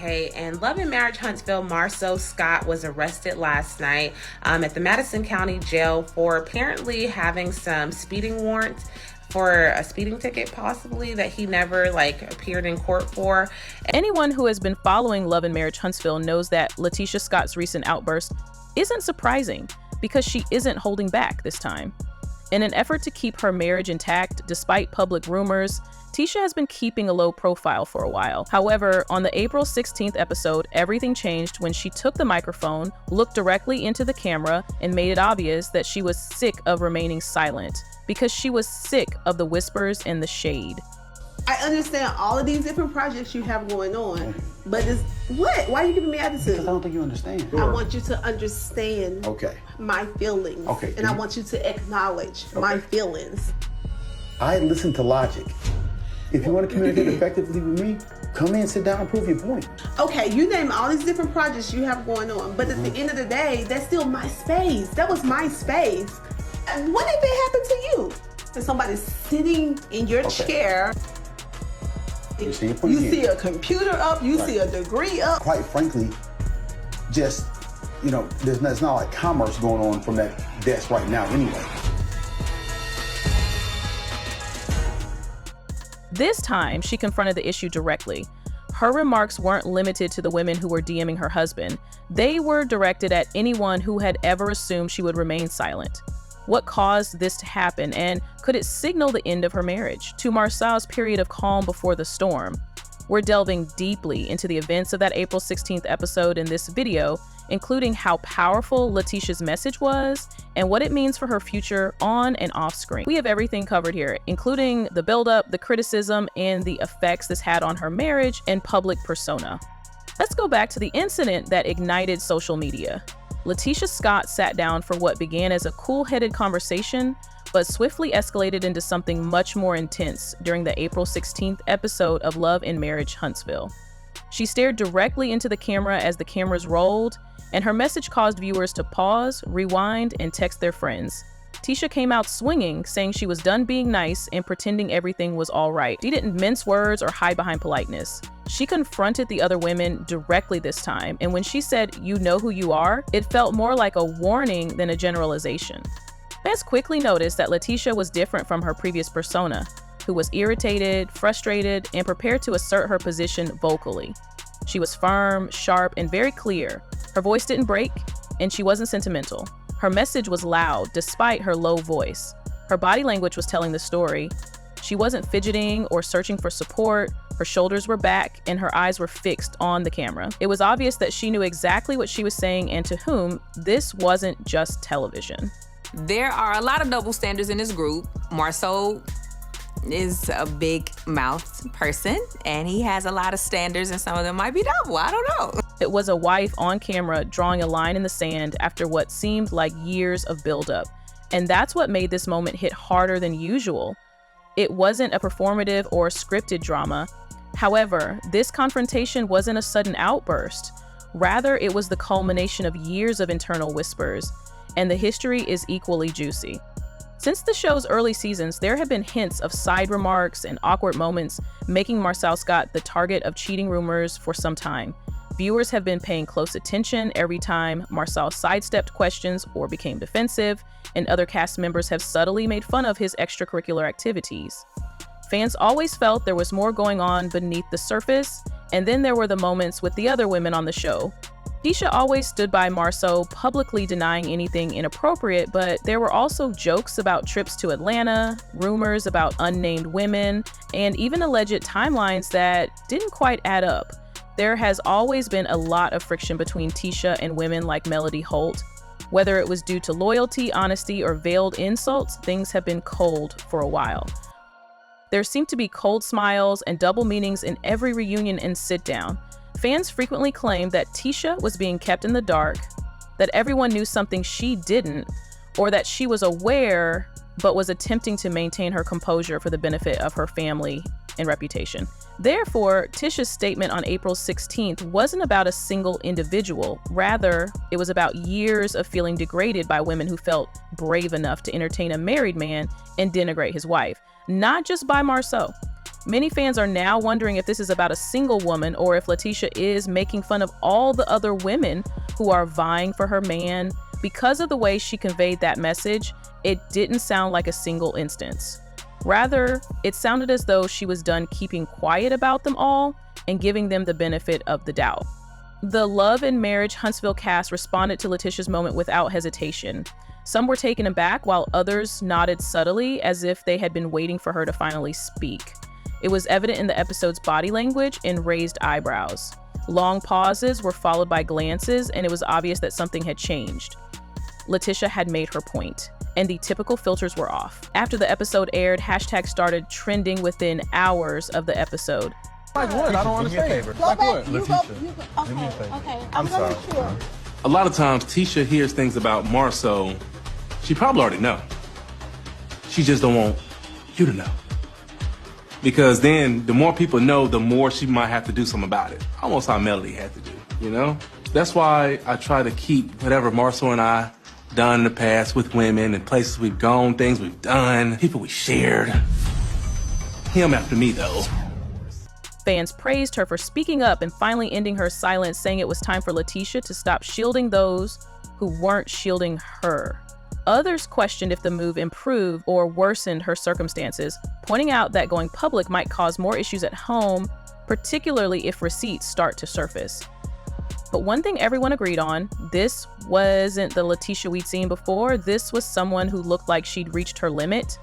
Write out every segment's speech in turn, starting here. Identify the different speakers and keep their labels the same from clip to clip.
Speaker 1: Hey, and Love and Marriage Huntsville, Marsau Scott was arrested last night at the Madison County Jail for apparently having some speeding warrants for a speeding ticket, possibly, that he never appeared in court for.
Speaker 2: Anyone who has been following Love and Marriage Huntsville knows that Latisha Scott's recent outburst isn't surprising because she isn't holding back this time. In an effort to keep her marriage intact despite public rumors, Tisha has been keeping a low profile for a while. However, on the April 16th episode, everything changed when she took the microphone, looked directly into the camera, and made it obvious that she was sick of remaining silent because she was sick of the whispers and the shade.
Speaker 3: I understand all of these different projects you have going on, but it's what? Why are you giving me attitude?
Speaker 4: Because I don't think you understand.
Speaker 3: I want you to understand my feelings.
Speaker 4: Okay.
Speaker 3: And I want you to acknowledge my feelings.
Speaker 4: I listen to logic. If you want to communicate effectively with me, come in, sit down, and prove your point.
Speaker 3: Okay, you name all these different projects you have going on, but at the end of the day, that's still my space. That was my space. What if it happened to you? And somebody's sitting in your chair.
Speaker 4: You see your point
Speaker 3: You see a computer up, you see a degree up.
Speaker 4: Quite frankly, just, there's not like commerce going on from that desk right now anyway.
Speaker 2: This time, she confronted the issue directly. Her remarks weren't limited to the women who were DMing her husband. They were directed at anyone who had ever assumed she would remain silent. What caused this to happen, and could it signal the end of her marriage? To Marsau's period of calm before the storm. We're delving deeply into the events of that April 16th episode in this video, including how powerful Latisha's message was and what it means for her future on and off screen. We have everything covered here, including the buildup, the criticism, and the effects this had on her marriage and public persona. Let's go back to the incident that ignited social media. Latisha Scott sat down for what began as a cool-headed conversation, but swiftly escalated into something much more intense during the April 16th episode of Love and Marriage Huntsville. She stared directly into the camera as the cameras rolled, and her message caused viewers to pause, rewind, and text their friends. Tisha came out swinging, saying she was done being nice and pretending everything was all right. She didn't mince words or hide behind politeness. She confronted the other women directly this time, and when she said, "You know who you are," it felt more like a warning than a generalization. Fans quickly noticed that Latisha was different from her previous persona, who was irritated, frustrated, and prepared to assert her position vocally. She was firm, sharp, and very clear. Her voice didn't break, and she wasn't sentimental. Her message was loud, despite her low voice. Her body language was telling the story. She wasn't fidgeting or searching for support. Her shoulders were back, and her eyes were fixed on the camera. It was obvious that she knew exactly what she was saying and to whom. This wasn't just television.
Speaker 5: There are a lot of double standards in this group. Marsau is a big mouth person, and he has a lot of standards, and some of them might be double. I don't know.
Speaker 2: It was a wife on camera drawing a line in the sand after what seemed like years of buildup. And that's what made this moment hit harder than usual. It wasn't a performative or scripted drama. However, this confrontation wasn't a sudden outburst. Rather, it was the culmination of years of internal whispers, and the history is equally juicy. Since the show's early seasons, there have been hints of side remarks and awkward moments, making Marsau Scott the target of cheating rumors for some time. Viewers have been paying close attention every time Marsau sidestepped questions or became defensive, and other cast members have subtly made fun of his extracurricular activities. Fans always felt there was more going on beneath the surface, and then there were the moments with the other women on the show. Tisha always stood by Marsau, publicly denying anything inappropriate, but there were also jokes about trips to Atlanta, rumors about unnamed women, and even alleged timelines that didn't quite add up. There has always been a lot of friction between Tisha and women like Melody Holt. Whether it was due to loyalty, honesty, or veiled insults, things have been cold for a while. There seemed to be cold smiles and double meanings in every reunion and sit-down. Fans frequently claimed that Tisha was being kept in the dark, that everyone knew something she didn't, or that she was aware but was attempting to maintain her composure for the benefit of her family and reputation. Therefore, Tisha's statement on April 16th wasn't about a single individual. Rather, it was about years of feeling degraded by women who felt brave enough to entertain a married man and denigrate his wife. Not just by Marsau. Many fans are now wondering if this is about a single woman or if Latisha is making fun of all the other women who are vying for her man. Because of the way she conveyed that message, it didn't sound like a single instance. Rather, it sounded as though she was done keeping quiet about them all and giving them the benefit of the doubt. The Love and Marriage Huntsville cast responded to Latisha's moment without hesitation. Some were taken aback, while others nodded subtly as if they had been waiting for her to finally speak. It was evident in the episode's body language and raised eyebrows. Long pauses were followed by glances, and it was obvious that something had changed. Latisha had made her point, and the typical filters were off. After the episode aired, hashtags started trending within hours of the episode.
Speaker 6: Like what? I don't understand. Like what?
Speaker 3: Okay. I'm sorry.
Speaker 7: A lot of times, Tisha hears things about Marsau she probably already know. She just don't want you to know. Because then the more people know, the more she might have to do something about it. Almost how Melody had to do, you know? That's why I try to keep whatever Marsau and I done in the past with women and places we've gone, things we've done, people we shared. Him after me, though.
Speaker 2: Fans praised her for speaking up and finally ending her silence, saying it was time for Latisha to stop shielding those who weren't shielding her. Others questioned if the move improved or worsened her circumstances, pointing out that going public might cause more issues at home, particularly if receipts start to surface. But one thing everyone agreed on, this wasn't the Latisha we'd seen before. This was someone who looked like she'd reached her limit.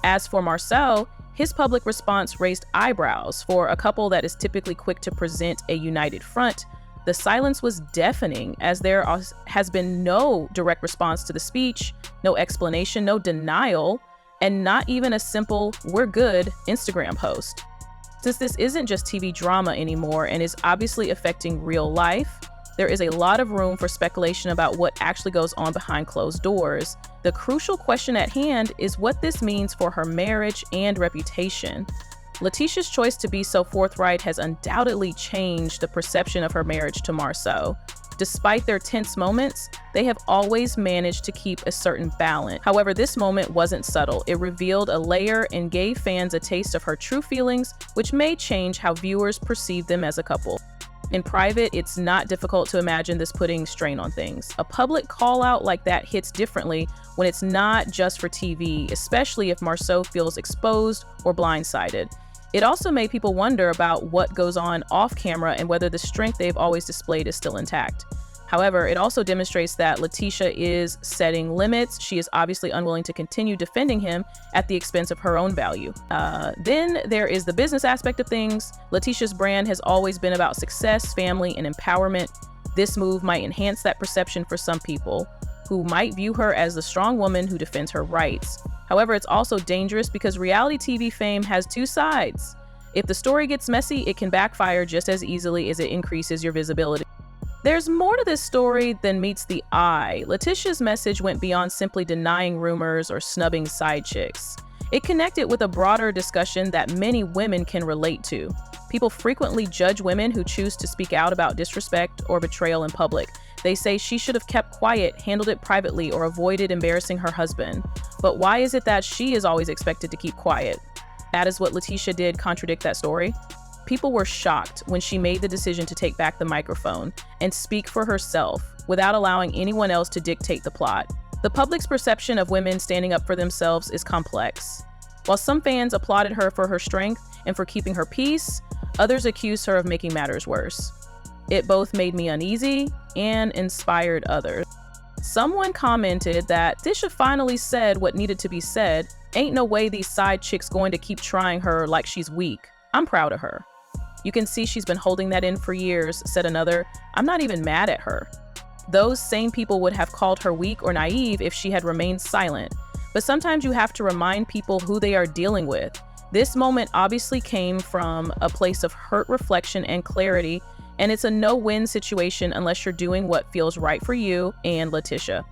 Speaker 2: As for Marsau, his public response raised eyebrows. For a couple that is typically quick to present a united front, the silence was deafening, as there has been no direct response to the speech, no explanation, no denial, and not even a simple "we're good" Instagram post. Since this isn't just TV drama anymore and is obviously affecting real life, there is a lot of room for speculation about what actually goes on behind closed doors. The crucial question at hand is what this means for her marriage and reputation. Latisha's choice to be so forthright has undoubtedly changed the perception of her marriage to Marsau. Despite their tense moments, they have always managed to keep a certain balance. However, this moment wasn't subtle. It revealed a layer and gave fans a taste of her true feelings, which may change how viewers perceive them as a couple. In private, it's not difficult to imagine this putting strain on things. A public call out like that hits differently when it's not just for TV, especially if Marsau feels exposed or blindsided. It also made people wonder about what goes on off camera and whether the strength they've always displayed is still intact. However, it also demonstrates that Latisha is setting limits. She is obviously unwilling to continue defending him at the expense of her own value. Then there is the business aspect of things. Latisha's brand has always been about success, family, and empowerment. This move might enhance that perception for some people who might view her as the strong woman who defends her rights. However, it's also dangerous because reality TV fame has two sides. If the story gets messy, it can backfire just as easily as it increases your visibility. There's more to this story than meets the eye. Latisha's message went beyond simply denying rumors or snubbing side chicks. It connected with a broader discussion that many women can relate to. People frequently judge women who choose to speak out about disrespect or betrayal in public. They say she should have kept quiet, handled it privately, or avoided embarrassing her husband. But why is it that she is always expected to keep quiet? That is what Latisha did contradict that story. People were shocked when she made the decision to take back the microphone and speak for herself without allowing anyone else to dictate the plot. The public's perception of women standing up for themselves is complex. While some fans applauded her for her strength and for keeping her peace, others accused her of making matters worse. It both made me uneasy and inspired others. Someone commented that Tisha finally said what needed to be said. Ain't no way these side chicks going to keep trying her like she's weak. I'm proud of her. You can see she's been holding that in for years, said another. I'm not even mad at her. Those same people would have called her weak or naive if she had remained silent. But sometimes you have to remind people who they are dealing with. This moment obviously came from a place of hurt reflection and clarity, and it's a no-win situation unless you're doing what feels right for you and Latisha.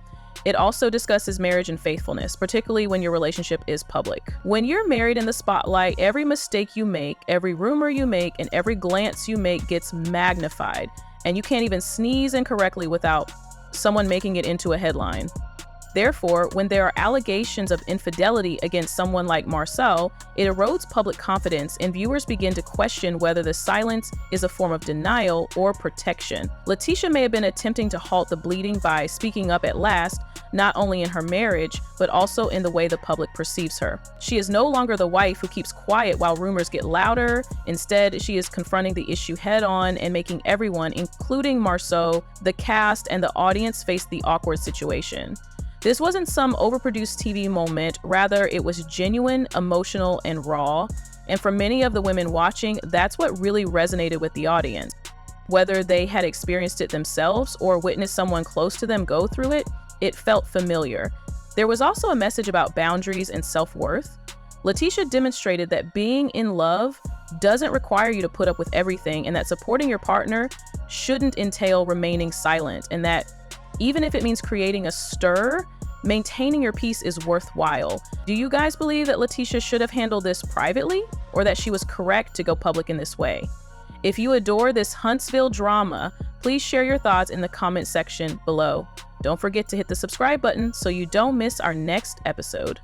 Speaker 2: It also discusses marriage and faithfulness, particularly when your relationship is public. When you're married in the spotlight, every mistake you make, every rumor you make, and every glance you make gets magnified, and you can't even sneeze incorrectly without someone making it into a headline. Therefore, when there are allegations of infidelity against someone like Marsau, it erodes public confidence and viewers begin to question whether the silence is a form of denial or protection. Latisha may have been attempting to halt the bleeding by speaking up at last, not only in her marriage, but also in the way the public perceives her. She is no longer the wife who keeps quiet while rumors get louder. Instead, she is confronting the issue head on and making everyone, including Marsau, the cast, and the audience face the awkward situation. This wasn't some overproduced TV moment, rather it was genuine, emotional, and raw. And for many of the women watching, that's what really resonated with the audience. Whether they had experienced it themselves or witnessed someone close to them go through it, it felt familiar. There was also a message about boundaries and self-worth. Latisha demonstrated that being in love doesn't require you to put up with everything, and that supporting your partner shouldn't entail remaining silent, and that even if it means creating a stir, maintaining your peace is worthwhile. Do you guys believe that Latisha should have handled this privately, or that she was correct to go public in this way? If you adore this Huntsville drama, please share your thoughts in the comment section below. Don't forget to hit the subscribe button so you don't miss our next episode.